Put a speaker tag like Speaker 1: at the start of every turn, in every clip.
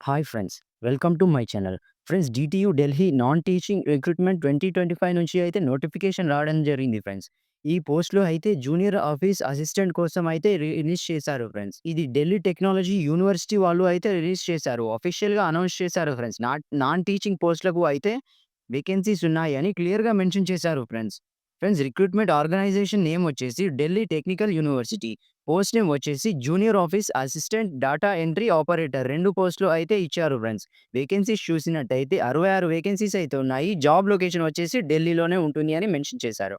Speaker 1: Hi friends. Welcome to my channel. Friends, DTU Delhi non teaching recruitment 2025 నుంచి అయితే notification రావడం జరిగింది ఫ్రెండ్స్. ఈ పోస్ట్‌లో అయితే జూనియర్ ఆఫీస్ అసిస్టెంట్ కోసం అయితే రిలీజ్ చేశారు ఫ్రెండ్స్. ఇది ఢిల్లీ టెక్నాలజీ యూనివర్సిటీ వాళ్ళు అయితే రిలీజ్ చేశారు. ఆఫీషియల్‌గా అనౌన్స్ చేశారు ఫ్రెండ్స్. నాన్ టీచింగ్ పోస్ట్‌లకు అయితే వేకెన్సీస్ ఉన్నాయని క్లియర్‌గా మెన్షన్ చేశారు friends. Friends, recruitment organisation name వచ్చేసి Delhi technical university. Post name వచ్చేసి junior office assistant data entry operator 2 పోస్టులు అయితే ఇచ్చారు ఫ్రెండ్స్. వేకెన్సీస్ చూసినట్టయితే 66 వేకెన్సీస్ అయితే ఉన్నాయి. జాబ్ లొకేషన్ వచ్చేసి ఢిల్లీలోనే ఉంటుంది అని మెన్షన్ చేశారు.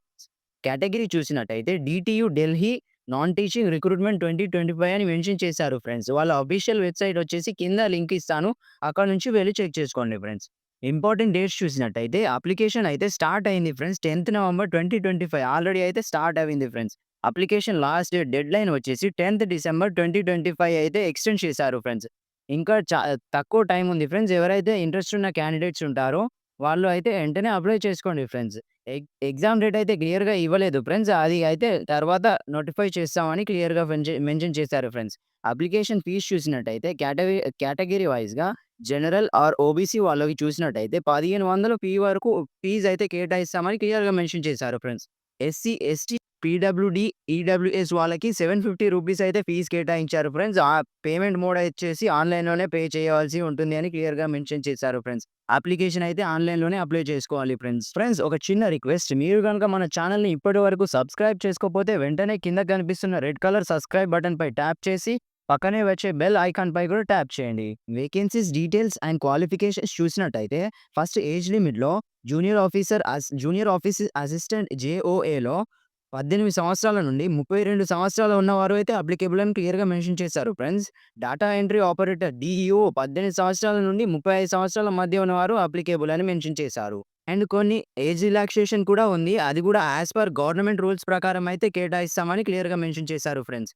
Speaker 1: కేటగిరీ చూసినట్టయితే DTU Delhi non teaching recruitment 2025 అని మెన్షన్ చేశారు ఫ్రెండ్స్. వాళ్ళ అఫీషియల్ వెబ్‌సైట్ వచ్చేసి కింద లింక్ ఇస్తాను. అక్కడ నుంచి వెళ్లి చెక్ చేసుకోండి ఫ్రెండ్స్. ఇంపార్టెంట్ డేట్స్ చూసినట్టయితే అప్లికేషన్ అయితే స్టార్ట్ అయింది ఫ్రెండ్స్. 10థ్ నవంబర్ 2025 ఆల్రెడీ అయితే స్టార్ట్ అయింది ఫ్రెండ్స్. అప్లికేషన్ లాస్ట్ డెడ్‌లైన్ వచ్చేసి 10థ్ డిసెంబర్ 2025 అయితే ఎక్స్‌టెండ్ చేశారు ఫ్రెండ్స్. ఇంకా తక్కువ టైం ఉంది ఫ్రెండ్స్. ఎవరైతే ఇంట్రెస్ట్ ఉన్న క్యాండిడేట్స్ ఉంటారో వాళ్ళు అయితే వెంటనే అప్లై చేసుకోండి ఫ్రెండ్స్. ఎగ్జామ్ డేట్ అయితే క్లియర్‌గా ఇవ్వలేదు ఫ్రెండ్స్. అది అయితే తర్వాత నోటిఫై చేస్తామని క్లియర్‌గా మెన్షన్ చేశారు ఫ్రెండ్స్. అప్లికేషన్ ఫీస్ చూసినట్టయితే కేటగిరీ వైస్‌గా జనరల్ ఆర్ ఓబీసీ వాళ్ళకి చూసినట్టయితే 1500 వరకు ఫీజ్ అయితే కేటాయిస్తామని క్లియర్‌గా మెన్షన్ చేశారు friends. SC, ST, PWD, EWS వాళ్ళకి ₹750 అయితే ఫీజ్ కేటాయించారు ఫ్రెండ్స్. ఆ పేమెంట్ మోడ్ వచ్చేసి ఆన్‌లైన్‌లోనే పే చేయవలసి ఉంటుంది అని క్లియర్‌గా మెన్షన్ చేశారు ఫ్రెండ్స్. అప్లికేషన్ అయితే ఆన్‌లైన్‌లోనే అప్లై చేసుకోవాలి ఫ్రెండ్స్. ఫ్రెండ్స్, ఒక చిన్న రిక్వెస్ట్, మీరు గనుక మన ఛానెల్‌ని ఇప్పటి వరకు సబ్స్క్రైబ్ చేసుకోకపోతే వెంటనే కింద కనిపిస్తున్న రెడ్ కలర్ సబ్స్క్రైబ్ బటన్‌పై ట్యాప్ చేసి పక్కనే వచ్చే బెల్ ఐకాన్‌పై కూడా ట్యాప్ చేయండి. వేకెన్సీస్ డీటెయిల్స్ అండ్ క్వాలిఫికేషన్స్ చూసినట్టయితే ఫస్ట్ ఏజ్ లిమిట్‌లో జూనియర్ ఆఫీస్ అసిస్టెంట్ జేఓఏలో 18 సంవత్సరాల నుండి 32 సంవత్సరాలు ఉన్నవారు అయితే అప్లికేబుల్ అని క్లియర్‌గా మెన్షన్ చేశారు friends. Data entry operator DEO 18 సంవత్సరాల నుండి 35 సంవత్సరాల మధ్య ఉన్నవారు అప్లికేబుల్ అని మెన్షన్ చేశారు. అండ్ కొన్ని ఏజ్ రిలాక్సేషన్ కూడా ఉంది. అది కూడా యాస్ పర్ గవర్నమెంట్ రూల్స్ ప్రకారం అయితే కేటాయిస్తామని క్లియర్‌గా మెన్షన్ చేశారు friends.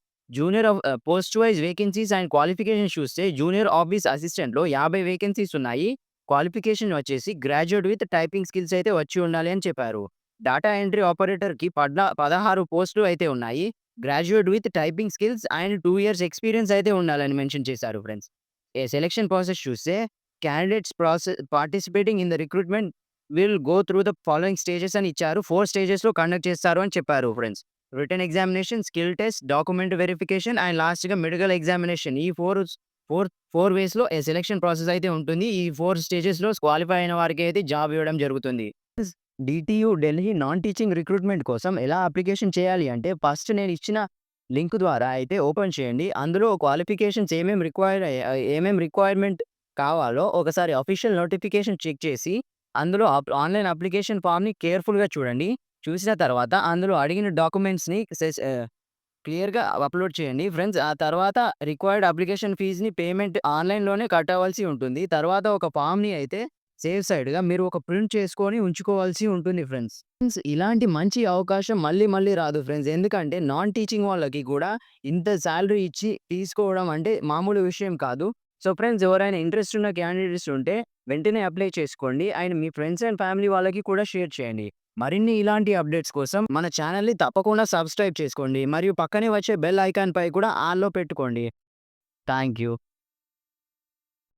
Speaker 1: Post wise vacancies and qualifications చూస్తే జూనియర్ ఆఫీస్ అసిస్టెంట్‌లో 50 వేకెన్సీస్ ఉన్నాయి. క్వాలిఫికేషన్ వచ్చేసి గ్రాడ్యుయేట్ విత్ టైపింగ్ స్కిల్స్ అయితే వచ్చి ఉండాలి అని చెప్పారు. డేటా ఎంట్రీ ఆపరేటర్‌కి 16 పోస్టులు అయితే ఉన్నాయి. Graduate with typing skills and 2 years experience అయితే ఉండాలని మెన్షన్ చేశారు ఫ్రెండ్స్. సెలక్షన్ ప్రాసెస్ చూస్తే candidates participating in the recruitment will go through the following stages అని ఇచ్చారు. 4 స్టేజెస్‌లో కండక్ట్ చేస్తారు అని చెప్పారు friends. Written examination, skill test, document verification and లాస్ట్‌గా మెడికల్ ఎగ్జామినేషన్. ఈ 4 వేస్‌లో సెలక్షన్ ప్రాసెస్ అయితే ఉంటుంది. ఈ 4 స్టేజెస్‌లో క్వాలిఫై అయిన వారికి అయితే జాబ్ ఇవ్వడం జరుగుతుంది. DTU Delhi non teaching recruitment కోసం ఎలా అప్లికేషన్ చేయాలి అంటే ఫస్ట్ నేను ఇచ్చిన లింక్ ద్వారా అయితే ఓపెన్ చేయండి. అందులో క్వాలిఫికేషన్స్ ఏమేం రిక్వైర్మెంట్ కావాలో ఒకసారి అఫీషియల్ నోటిఫికేషన్ చెక్ చేసి అందులో ఆన్‌లైన్ అప్లికేషన్ ఫార్మ్‌ని కేర్‌ఫుల్‌గా చూడండి. చూసిన తర్వాత అందులో అడిగిన డాక్యుమెంట్స్‌ని క్లియర్‌గా అప్‌లోడ్ చేయండి ఫ్రెండ్స్. ఆ తర్వాత రిక్వైర్డ్ అప్లికేషన్ ఫీస్‌ని పేమెంట్ ఆన్‌లైన్‌లోనే కట్టవలసి ఉంటుంది. తర్వాత ఒక ఫార్మ్‌ని అయితే సేఫ్ సైడ్‌గా మీరు ఒక ప్రింట్ చేసుకొని ఉంచుకోవాల్సి ఉంటుంది ఫ్రెండ్స్. ఇలాంటి మంచి అవకాశం మళ్ళీ మళ్ళీ రాదు ఫ్రెండ్స్. ఎందుకంటే నాన్ టీచింగ్ వాళ్ళకి కూడా ఇంత సాలరీ ఇచ్చి తీసుకోవడం అంటే మామూలు విషయం కాదు. సో ఫ్రెండ్స్, ఎవరైనా ఇంట్రెస్ట్ ఉన్న క్యాండిడేట్స్ ఉంటే వెంటనే అప్లై చేసుకోండి. And me friends and family వాళ్ళకి కూడా షేర్ చేయండి. మరిన్ని ఇలాంటి అప్డేట్స్ కోసం మన ఛానెల్‌ని తప్పకుండా సబ్స్క్రైబ్ చేసుకోండి. మరియు పక్కనే వచ్చే బెల్ ఐకాన్ పై కూడా ఆల్‌లో పెట్టుకోండి. Thank you.